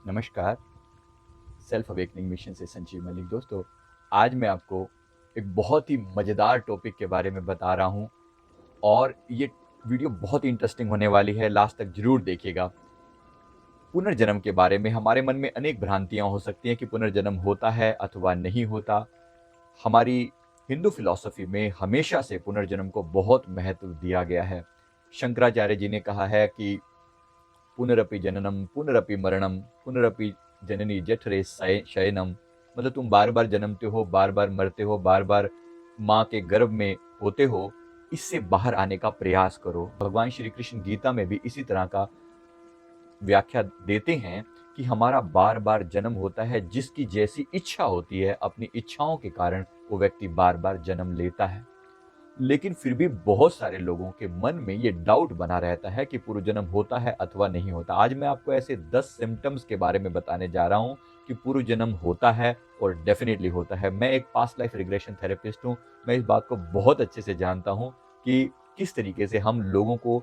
नमस्कार। Self awakening mission से संजीव मलिक। दोस्तों, आज मैं आपको एक बहुत ही मज़ेदार टॉपिक के बारे में बता रहा हूँ और ये वीडियो बहुत ही इंटरेस्टिंग होने वाली है, लास्ट तक ज़रूर देखिएगा। पुनर्जन्म के बारे में हमारे मन में अनेक भ्रांतियाँ हो सकती हैं कि पुनर्जन्म होता है अथवा नहीं होता। हमारी हिंदू फिलॉसफी में हमेशा से पुनर्जन्म को बहुत महत्व दिया गया है। शंकराचार्य जी ने कहा है कि पुनरपि जननम पुनरपि मरणम पुनरपि जननी जठरे शयनम। मतलब तुम बार बार जन्मते हो, बार बार मरते हो, बार बार माँ के गर्भ में होते हो, इससे बाहर आने का प्रयास करो। भगवान श्री कृष्ण गीता में भी इसी तरह का व्याख्या देते हैं कि हमारा बार बार जन्म होता है, जिसकी जैसी इच्छा होती है अपनी इच्छाओं के कारण वो व्यक्ति बार बार जन्म लेता है। लेकिन फिर भी बहुत सारे लोगों के मन में ये डाउट बना रहता है कि पूर्वजन्म होता है अथवा नहीं होता। आज मैं आपको ऐसे 10 सिम्टम्स के बारे में बताने जा रहा हूँ कि पूर्वजन्म होता है और डेफिनेटली होता है। मैं एक पास्ट लाइफ रिग्रेशन थेरेपिस्ट हूँ। मैं इस बात को बहुत अच्छे से जानता हूँ कि किस तरीके से हम लोगों को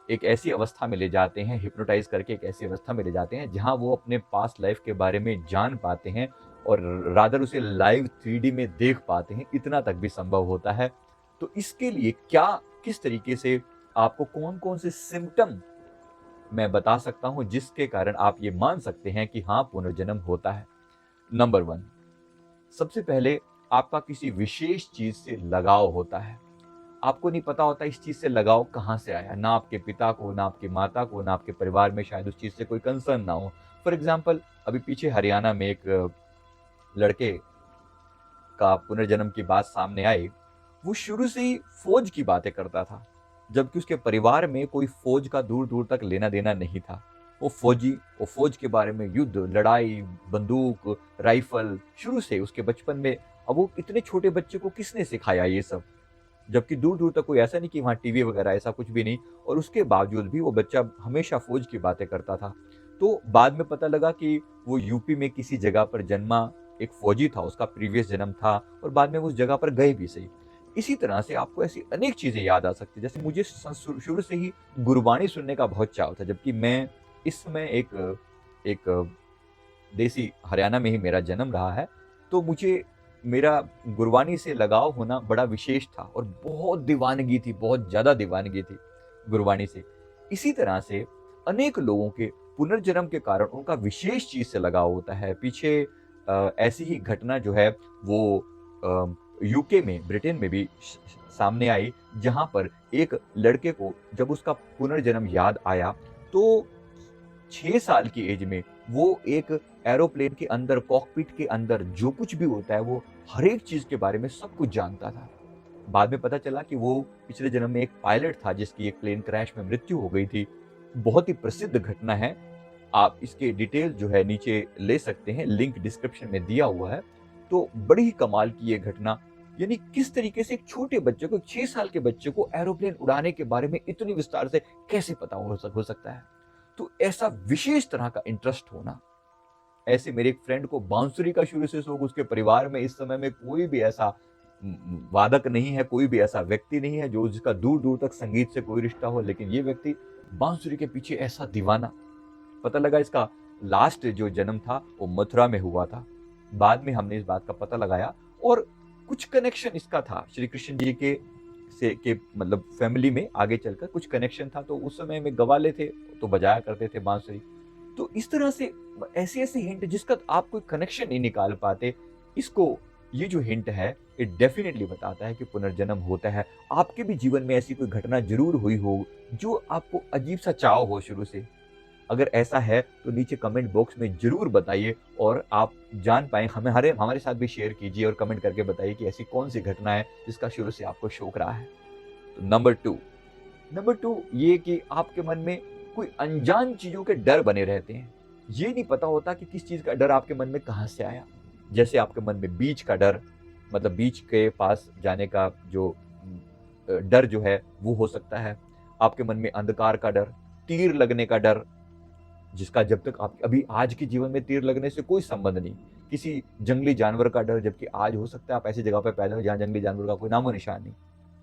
एक ऐसी अवस्था में ले जाते हैं, हिप्नोटाइज करके एक ऐसी अवस्था में ले जाते हैं जहाँ वो अपने पास्ट लाइफ के बारे में जान पाते हैं और रादर उसे लाइव 3D में देख पाते हैं। इतना तक भी संभव होता है। तो इसके लिए किस तरीके से आपको कौन-कौन से सिम्पटम मैं बता सकता हूँ जिसके कारण आप ये मान सकते हैं कि हाँ, पुनर्जन्म होता है। नंबर 1, सबसे पहले आपका किसी विशेष चीज़ से लगाव होता है। आपको नहीं पता होता इस चीज़ से लगाव कहाँ से आया। ना आपके पिता को, ना आपकी माता को, ना आपके परिवार में शायद उस चीज़ से कोई कंसर्न ना हो। फॉर एग्ज़ाम्पल, अभी पीछे हरियाणा में एक लड़के का पुनर्जन्म की बात सामने आई। वो शुरू से ही फ़ौज की बातें करता था, जबकि उसके परिवार में कोई फ़ौज का दूर-दूर तक लेना-देना नहीं था। वो फ़ौज के बारे में युद्ध, लड़ाई, बंदूक, राइफ़ल शुरू से उसके बचपन में। अब वो इतने छोटे बच्चे को किसने सिखाया ये सब? जबकि दूर-दूर तक कोई ऐसा नहीं कि वहाँ टीवी वगैरह ऐसा कुछ भी नहीं, और उसके बावजूद भी वो बच्चा हमेशा फ़ौज की बातें करता था। तो बाद में पता लगा कि वो यूपी में किसी जगह पर जन्मा एक फ़ौजी था, उसका प्रीवियस जन्म था और बाद में वो उस जगह पर गए भी सही। इसी तरह से आपको ऐसी अनेक चीज़ें याद आ सकती हैं। जैसे मुझे शुरू से ही गुरबाणी सुनने का बहुत चाव था, जबकि मैं इस समय एक देसी हरियाणा में ही मेरा जन्म रहा है। तो मुझे मेरा गुरबानी से लगाव होना बड़ा विशेष था और बहुत दीवानगी थी, बहुत ज़्यादा दीवानगी थी गुरबानी से। इसी तरह से अनेक लोगों के पुनर्जन्म के कारण उनका विशेष चीज़ से लगाव होता है। पीछे ऐसी ही घटना जो है वो यूके में, ब्रिटेन में भी सामने आई, जहाँ पर एक लड़के को जब उसका पुनर्जन्म याद आया, तो 6 साल की एज में वो एक एरोप्लेन के अंदर, कॉकपिट के अंदर जो कुछ भी होता है, वो हर एक चीज़ के बारे में सब कुछ जानता था। बाद में पता चला कि वो पिछले जन्म में एक पायलट था जिसकी एक प्लेन क्रैश में मृत्यु हो गई थी। बहुत ही प्रसिद्ध घटना है। आप इसके डिटेल जो है नीचे ले सकते हैं, लिंक डिस्क्रिप्शन में दिया हुआ है। तो बड़ी ही कमाल की ये घटना, यानी किस तरीके से एक छोटे बच्चे को, 6 साल के बच्चे को एरोप्लेन उड़ाने के बारे में इतनी विस्तार से कैसे पता हो सकता है? तो ऐसा विशेष तरह का इंटरेस्ट होना। ऐसे मेरे एक फ्रेंड को बांसुरी का शुरू से शौक, उसके परिवार में इस समय में कोई भी ऐसा वादक नहीं है, कोई भी ऐसा व्यक्ति नहीं है जो जिसका दूर-दूर तक संगीत से कोई रिश्ता हो, लेकिन ये व्यक्ति बांसुरी के पीछे ऐसा दीवाना। पता लगा इसका लास्ट जो जन्म था वो मथुरा में हुआ था। बाद में हमने इस बात का पता लगाया और कुछ कनेक्शन इसका था श्री कृष्ण जी के मतलब फैमिली में आगे चलकर कुछ कनेक्शन था। तो उस समय में गवाले थे, तो बजाया करते थे बांसुरी। तो इस तरह से ऐसे-ऐसे हिंट जिसका आप कोई कनेक्शन नहीं निकाल पाते, इसको ये जो हिंट है, ये डेफ़िनिटली बताता है कि पुनर्जन्म होता है। आपके भी जीवन में ऐसी कोई घटना ज़रूर हुई हो, जो आपको अजीब-सा चाव हो शुरू से। अगर ऐसा है तो नीचे कमेंट बॉक्स में ज़रूर बताइए और आप जान पाएँ, हमारे साथ भी शेयर कीजिए और कमेंट करके बताइए कि ऐसी कौन-सी घटना है जिसका शुरू से आपको शौक रहा है। तो नंबर 2 ये कि आपके मन में कोई अनजान चीज़ों के डर बने रहते हैं। ये नहीं पता होता कि किस चीज़ का डर आपके मन में कहाँ से आया। जैसे आपके मन में बीच का डर, मतलब बीच के पास जाने का जो डर जो है वो हो सकता है। आपके मन में अंधकार का डर, तीर लगने का डर, जिसका जब तक आप अभी आज के जीवन में तीर लगने से कोई संबंध नहीं। किसी जंगली जानवर का डर, जबकि आज हो सकता है आप ऐसी जगह पे पैदा हो जहाँ जंगली जानवर का कोई नामो-निशान नहीं।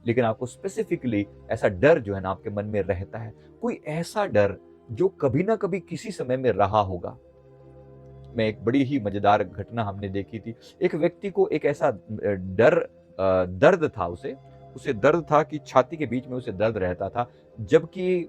लेकिन आपको स्पेसिफिकली ऐसा डर जो है ना आपके मन में रहता है। कोई ऐसा डर जो कभी ना कभी किसी समय में रहा होगा। में एक बड़ी ही मज़ेदार घटना हमने देखी थी। एक व्यक्ति को एक ऐसा दर्द था उसे दर्द था कि छाती के बीच में उसे दर्द रहता था, जबकि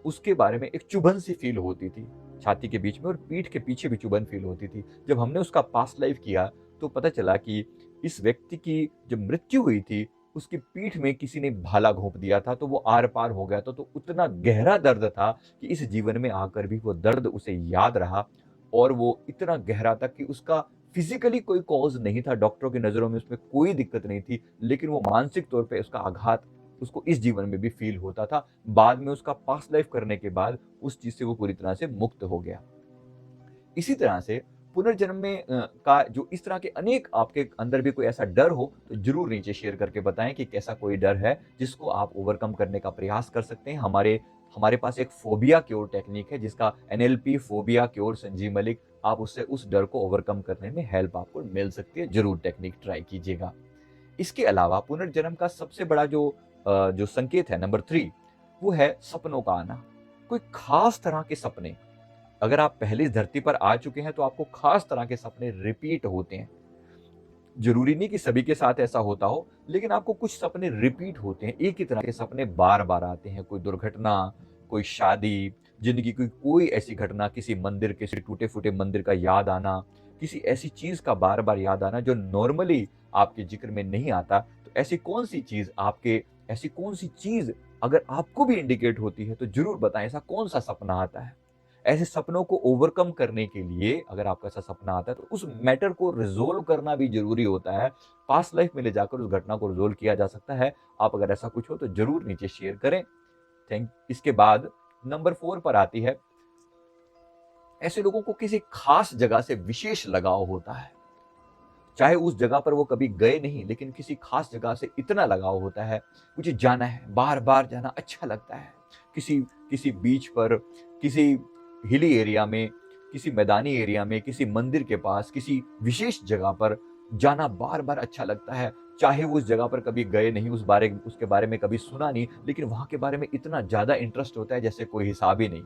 उसके बारे में एक चुभन सी फ़ील होती थी, छाती के बीच में और पीठ के पीछे भी चुभन फ़ील होती थी। जब हमने उसका पास्ट लाइफ़ किया, तो पता चला कि इस व्यक्ति की जब मृत्यु हुई थी, उसकी पीठ में किसी ने भाला घोंप दिया था, तो वो आर-पार हो गया था। तो उतना गहरा दर्द था कि इस जीवन में आकर भी वो दर्द उसे याद रहा और वो इतना गहरा था कि उसका फ़िज़िकली कोई कॉज़ नहीं था, डॉक्टरों की नज़रों में उसमें कोई दिक्कत नहीं थी, लेकिन वो मानसिक तौर पे उसका आघात उसको इस जीवन में भी फ़ील होता था। बाद में उसका पास्ट लाइफ़ करने के बाद उस चीज़ से वो पूरी तरह से मुक्त हो गया। इसी तरह से पुनर्जन्म में का जो इस तरह के अनेक आपके अंदर भी कोई ऐसा डर हो, तो ज़रूर नीचे शेयर करके बताएँ कि कैसा कोई डर है, जिसको आप ओवरकम करने का प्रयास कर सकते हैं। हमारे हमारे पास एक फ़ोबिया क्योर टेक्निक है, जिसका NLP phobia cure Sanjeev Malik, आप उससे उस डर को ओवरकम करने में हेल्प आपको मिल सकती है। ज़रूर टेक्निक ट्राई कीजिएगा। इसके अलावा पुनर्जन्म का सबसे बड़ा जो संकेत है नंबर 3, वो है सपनों का आना। कोई खास तरह के सपने, अगर आप पहले इस धरती पर आ चुके हैं तो आपको खास तरह के सपने रिपीट होते हैं। ज़रूरी नहीं कि सभी के साथ ऐसा होता हो, लेकिन आपको कुछ सपने रिपीट होते हैं, एक ही तरह के सपने बार-बार आते हैं। कोई दुर्घटना, कोई शादी, ज़िंदगी की कोई ऐसी घटना, किसी मंदिर, किसी टूटे-फूटे मंदिर का याद आना, किसी ऐसी चीज़ का बार-बार याद आना जो नॉर्मली आपके ज़िक्र में नहीं आता। तो ऐसी कौन-सी चीज़ अगर आपको भी इंडिकेट होती है तो ज़रूर बताएँ, ऐसा कौन-सा सपना आता है? ऐसे सपनों को ओवरकम करने के लिए अगर आपका ऐसा सपना आता है तो उस मैटर को रिज़ॉल्व करना भी ज़रूरी होता है। पास्ट लाइफ़ में ले जाकर उस घटना को रिज़ॉल्व किया जा सकता है। आप अगर ऐसा कुछ हो तो ज़रूर नीचे शेयर करें। इसके बाद नंबर 4 पर आती है, ऐसे लोगों को किसी खास जगह से विशेष लगाव होता है। चाहे उस जगह पर वो कभी गए नहीं, लेकिन किसी खास जगह से इतना लगाव होता है, मुझे जाना है, बार-बार जाना अच्छा लगता है। किसी किसी बीच पर, किसी हिली एरिया में, किसी मैदानी एरिया में, किसी मंदिर के पास, किसी विशेष जगह पर जाना बार-बार अच्छा लगता है। चाहे वो उस जगह पर कभी गए नहीं, उसके बारे में कभी सुना नहीं, लेकिन वहाँ के बारे में इतना ज़्यादा इंटरेस्ट होता है जैसे कोई हिसाब ही नहीं।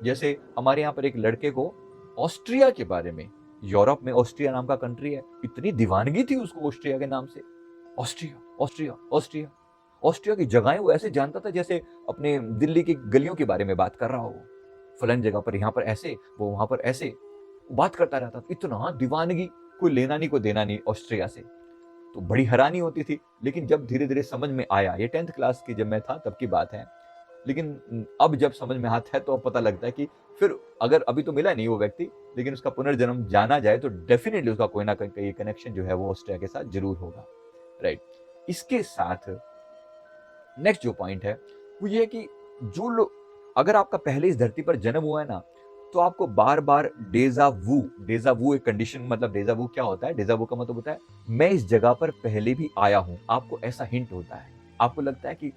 जैसे हमारे यहाँ पर एक लड़के को ऑस्ट्रिया के बारे में, यूरोप में ऑस्ट्रिया नाम का कंट्री है, इतनी दीवानगी थी उसको ऑस्ट्रिया के नाम से। Austria, Austria, Austria. ऑस्ट्रिया की जगहें वो ऐसे जानता था जैसे अपने दिल्ली की गलियों के बारे में बात कर रहा हो। फलानी जगह पर यहाँ पर ऐसे, वो वहाँ पर ऐसे, बात करता रहता था। इतना दीवानगी, कोई लेना नहीं, कोई देना नहीं ऑस्ट्रिया से। तो बड़ी हैरानी होती थी, लेकिन जब धीरे-धीरे समझ में आया, ये 10th क्लास की जब मैं था तब की बात है। लेकिन अब जब समझ में आता है तो अब पता लगता है कि फिर अगर अभी तो मिला नहीं वो व्यक्ति, लेकिन उसका पुनर्जन्म जाना जाए तो डेफ़िनिटली उसका कोई ना कोई कनेक्शन जो है वो ऑस्ट्रिया के साथ ज़रूर होगा, राइट? इसके साथ नेक्स्ट जो पॉइंट है, वो ये है कि जो लोग, अगर आपका पहले इस धरती पर जन्म हुआ है ना, तो आपको बार-बार डेज़ा वू एक कंडीशन, मतलब डेज़ा वू क्या होता है? डेज़ा वू का मतलब होता है, मैं इस जगह पर पहले भी आया हूँ। आपको ऐसा हिंट होता है। आपको लगता है कि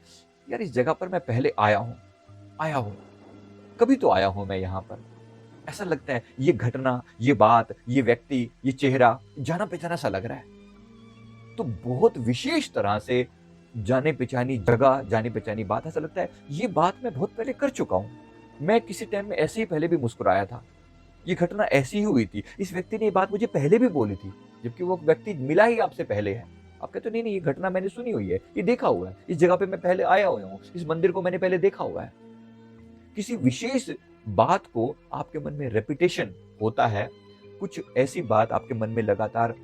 यार इस जगह पर मैं पहले आया हूँ, कभी तो आया हूँ मैं यहाँ पर। ऐसा लगता है ये घटना, ये बात, ये व्यक्ति, ये चेहरा जाना-पहचाना सा लग रहा है। तो बहुत विशेष तरह से जानी-पहचानी जगह, जानी-पहचानी बात, ऐसा लगता है ये बात मैं बहुत पहले कर चुका हूँ। मैं किसी टाइम में ऐसे ही पहले भी मुस्कुराया था। ये घटना ऐसी ही हुई थी। इस व्यक्ति ने ये बात मुझे पहले भी बोली थी, जबकि वो व्यक्ति मिला ही आपसे पहले है। आप कहते हो नहीं, नहीं ये घटना मैंने सुनी हुई है, ये देखा हुआ है, इस जगह पे मैं पहले आया हुआ हूँ, इस मंदिर को मैंने पहले देखा हुआ है। किसी विशेष बात को आपके मन में रेपिटेशन होता है, कुछ ऐसी बात आपके मन में लगातार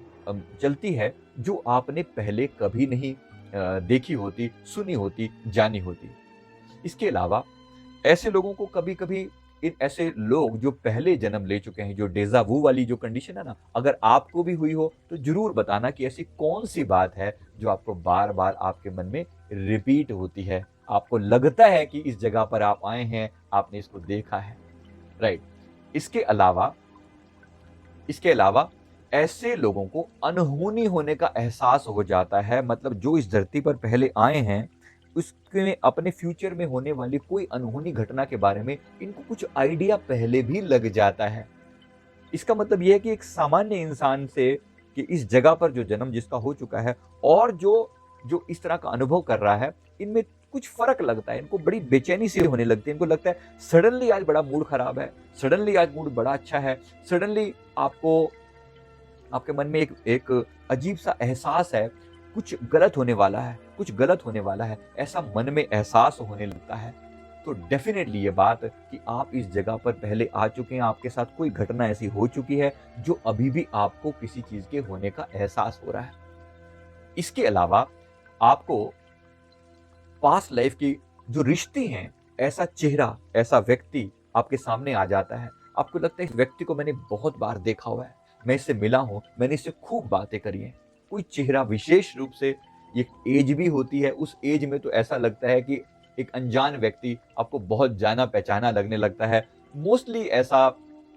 चलती है जो आपने पहले कभी नहीं देखी होती, सुनी होती, जानी होती। इसके अलावा ऐसे लोगों को कभी-कभी, इन ऐसे लोग जो पहले जन्म ले चुके हैं, जो डेज़ा वू वाली जो कंडीशन है ना, अगर आपको भी हुई हो तो ज़रूर बताना कि ऐसी कौन-सी बात है जो आपको बार-बार आपके मन में रिपीट होती है। आपको लगता है कि इस जगह पर आप आए हैं, आपने इसको देखा है, राइट? इसके अलावा इसके अलावा ऐसे लोगों को अनहोनी होने का एहसास हो जाता है, मतलब जो इस धरती पर पहले आए हैं, उसके अपने फ्यूचर में होने वाली कोई अनहोनी घटना के बारे में इनको कुछ आइडिया पहले भी लग जाता है। इसका मतलब ये है कि एक सामान्य इंसान से, कि इस जगह पर जो जन्म जिसका हो चुका है और जो जो इस तरह का अनुभव कर रहा है, इनमें कुछ फ़र्क लगता है, इनको बड़ी बेचैनी सी होने लगती है, इनको लगता है सडनली आज बड़ा मूड ख़राब है, सडनली आज मूड बड़ा अच्छा है, सडनली आपको आपके मन में एक एक अजीब-सा एहसास है, कुछ गलत होने वाला है, कुछ गलत होने वाला है, ऐसा मन में एहसास होने लगता है। तो डेफ़िनेटली ये बात कि आप इस जगह पर पहले आ चुके हैं, आपके साथ कोई घटना ऐसी हो चुकी है, जो अभी भी आपको किसी चीज़ के होने का एहसास हो रहा है। इसके अलावा आपको पास्ट लाइफ़ की जो रिश्ते हैं, ऐसा चेहरा, ऐसा व्यक्ति आपके सामने आ जाता है। आपको लगता है इस व्यक्ति को मैंने बहुत बार देखा हुआ है, मैं इससे मिला हूँ, मैंने इससे खूब बातें करी हैं। कोई चेहरा विशेष रूप से एक एज भी होती है, उस एज में तो ऐसा लगता है कि एक अनजान व्यक्ति आपको बहुत जाना-पहचाना लगने लगता है। मोस्टली ऐसा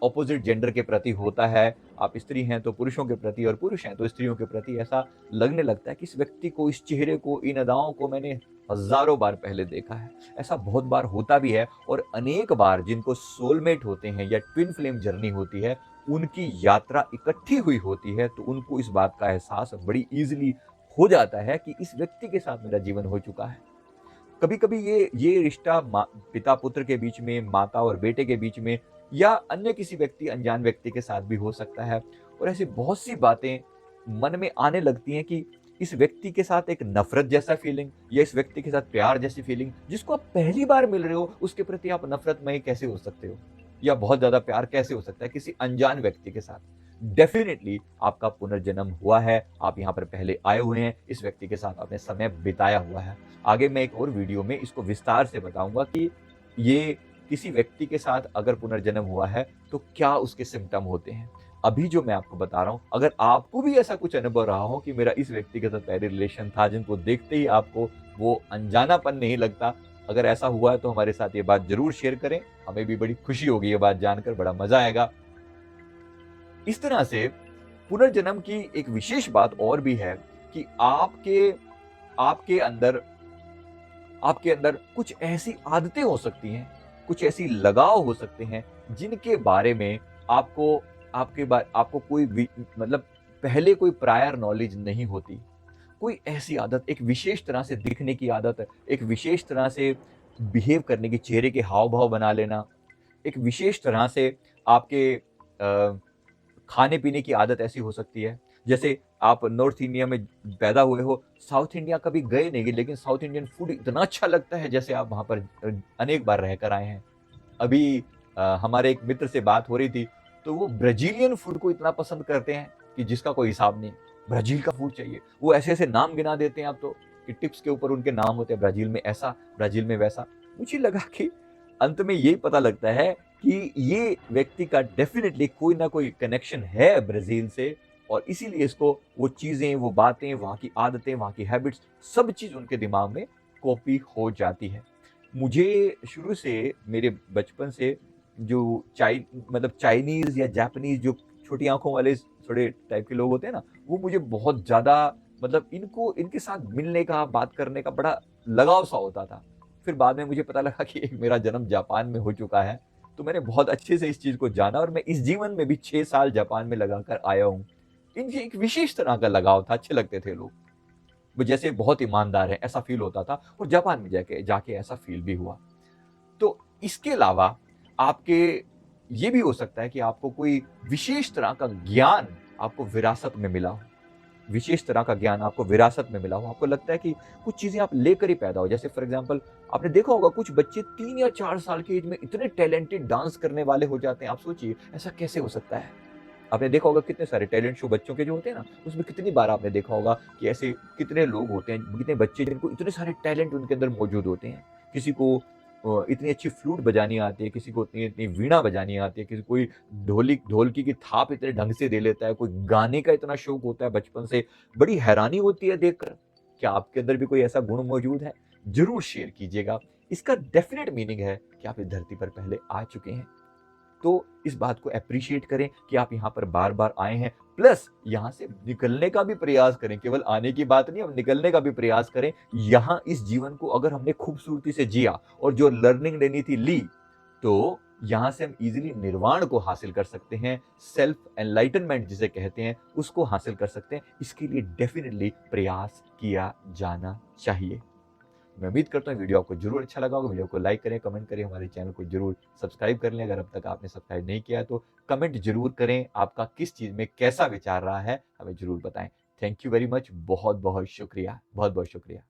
ऑपोज़िट जेंडर के प्रति होता है। आप स्त्री हैं तो पुरुषों के प्रति और पुरुष हैं तो स्त्रियों के प्रति ऐसा लगने लगता है कि इस व्यक्ति को, इस चेहरे को, इन अदाओं को मैंने हज़ारों बार पहले देखा है। ऐसा बहुत बार होता भी है और अनेक बार जिनको सोलमेट होते हैं या ट्विन फ्लेम जर्नी होती है, उनकी यात्रा इकट्ठी हुई होती है, तो उनको इस बात का एहसास बड़ी ईज़िली हो जाता है कि इस व्यक्ति के साथ मेरा जीवन हो चुका है। कभी-कभी ये रिश्ता पिता-पुत्र के बीच में, माता और बेटे के बीच में या अन्य किसी व्यक्ति, अनजान व्यक्ति के साथ भी हो सकता है और ऐसी बहुत सी बातें मन में आने लगती हैं कि इस व्यक्ति के साथ एक नफ़रत जैसा फीलिंग या इस व्यक्ति के साथ प्यार जैसी फीलिंग, जिसको आप पहली बार मिल रहे हो, उसके प्रति आप नफ़रतमय कैसे हो सकते हो? या बहुत ज़्यादा प्यार कैसे हो सकता है किसी अनजान व्यक्ति के साथ? डेफ़िनिटली आपका पुनर्जन्म हुआ है, आप यहाँ पर पहले आए हुए हैं, इस व्यक्ति के साथ आपने समय बिताया हुआ है। आगे मैं एक और वीडियो में इसको विस्तार से बताऊँगा कि ये किसी व्यक्ति के साथ अगर पुनर्जन्म हुआ है, तो क्या उसके सिम्पटम होते हैं। अभी जो मैं आपको बता रहा हूँ, अगर आपको भी ऐसा कुछ अनुभव रहा हो कि मेरा इस व्यक्ति के साथ पहले रिलेशन था, जिनको देखते ही आपको वो अनजानापन नहीं लगता, अगर ऐसा हुआ है तो हमारे साथ ये बात ज़रूर शेयर करें। हमें भी बड़ी खुशी होगी ये बात जानकर, बड़ा मज़ा आएगा। इस तरह से पुनर्जन्म की एक विशेष बात और भी है कि आपके अंदर आपके अंदर कुछ ऐसी आदतें हो सकती हैं, कुछ ऐसी लगाव हो सकते हैं, जिनके बारे में आपको आपको कोई भी मतलब पहले कोई प्रायर नॉलेज नहीं होती। कोई ऐसी आदत, एक विशेष तरह से दिखने की आदत, एक विशेष तरह से बिहेव करने की, चेहरे के हाव-भाव बना लेना, एक विशेष तरह से आपके खाने-पीने की आदत ऐसी हो सकती है। जैसे आप नॉर्थ इंडिया में पैदा हुए हो, साउथ इंडिया कभी गए नहीं, लेकिन साउथ इंडियन फूड इतना अच्छा लगता है जैसे आप वहाँ पर अनेक बार रहकर आए हैं। अभी हमारे एक मित्र से बात हो रही थी, तो वो ब्राज़ीलियन फूड को इतना पसंद करते हैं कि जिसका कोई हिसाब नहीं। ब्राज़ील का फूड चाहिए। वो ऐसे-ऐसे नाम गिना देते हैं अब तो कि टिप्स के ऊपर उनके नाम होते हैं, ब्राज़ील में ऐसा, ब्राज़ील में वैसा। मुझे लगा कि अंत में यही पता लगता है कि ये व्यक्ति का डेफ़िनिटली कोई ना कोई कनेक्शन है ब्राज़ील से और इसीलिए इसको वो चीज़ें, वो बातें, वहाँ की आदतें, वहाँ की हैबिट्स, सब चीज़ उनके दिमाग में कॉपी हो जाती है। मुझे शुरू से, मेरे बचपन से जो चाइनीज़ या जापानीज़ जो छोटी आँखों वाले थोड़े टाइप के लोग होते हैं ना, वो मुझे बहुत ज़्यादा इनके साथ मिलने का, बात करने का बड़ा लगाव-सा होता था। फिर बाद में मुझे पता लगा कि एक मेरा जन्म जापान में हो चुका है, तो मैंने बहुत अच्छे से इस चीज़ को जाना और मैं इस जीवन में भी 6 साल जापान में लगाकर आया हूँ। इनसे एक विशेष तरह का लगाव था, अच्छे लगते थे लोग। वो जैसे बहुत ईमानदार हैं, ऐसा फ़ील होता था और जापान में जाके जाके ऐसा फ़ील भी हुआ। तो इसके अलावा आपके ये भी हो सकता है कि आपको कोई विशेष तरह का ज्ञान आपको विरासत में मिला हो। विशेष तरह का ज्ञान आपको विरासत में मिला हो। आपको लगता है कि कुछ चीज़ें आप लेकर ही पैदा हो। जैसे फॉर एग्ज़ाम्पल आपने देखा होगा कुछ बच्चे 3 या 4 साल की एज में इतने टैलेंटेड डांस करने वाले हो जाते हैं। आप सोचिए ऐसा कैसे हो सकता है? आपने देखा होगा कितने सारे टैलेंट शो बच्चों के जो होते हैं ना, उसमें कितनी बार आपने देखा होगा कि ऐसे कितने लोग होते हैं, कितने बच्चे जिनको इतने सारे टैलेंट उनके अंदर मौजूद होते हैं। किसी को इतनी अच्छी फ्लूट बजानी आती है, किसी को इतनी इतनी वीणा बजानी आती है, किसी कोई ढोलकी की थाप इतने ढंग से दे लेता है, कोई गाने का इतना शौक होता है बचपन से। बड़ी हैरानी होती है देखकर, क्या आपके अंदर भी कोई ऐसा गुण मौजूद है? ज़रूर शेयर कीजिएगा। इसका डेफ़िनिट मीनिंग है कि आप इस धरती पर पहले आ चुके हैं। तो इस बात को एप्रिशिएट करें कि आप यहाँ पर बार-बार आए हैं, प्लस यहाँ से निकलने का भी प्रयास करें, केवल आने की बात नहीं, अब निकलने का भी प्रयास करें। यहाँ इस जीवन को अगर हमने खूबसूरती से जिया और जो लर्निंग लेनी थी ली, तो यहाँ से हम ईज़िली निर्वाण को हासिल कर सकते हैं, सेल्फ एनलाइटनमेंट जिसे कहते हैं, उसको हासिल कर सकते हैं। इसके लिए डेफ़िनिटली प्रयास किया जाना चाहिए। मैं उम्मीद करता हूँ वीडियो आपको जरूर अच्छा लगा होगा। वीडियो को लाइक करें, कमेंट करें, हमारे चैनल को जरूर सब्सक्राइब कर लें। अगर अब तक आपने सब्सक्राइब नहीं किया है तो कमेंट जरूर करें, आपका किस चीज़ में कैसा विचार रहा है हमें जरूर बताएं। थैंक यू वेरी मच, बहुत बहुत शुक्रिया, बहुत बहुत शुक्रिया।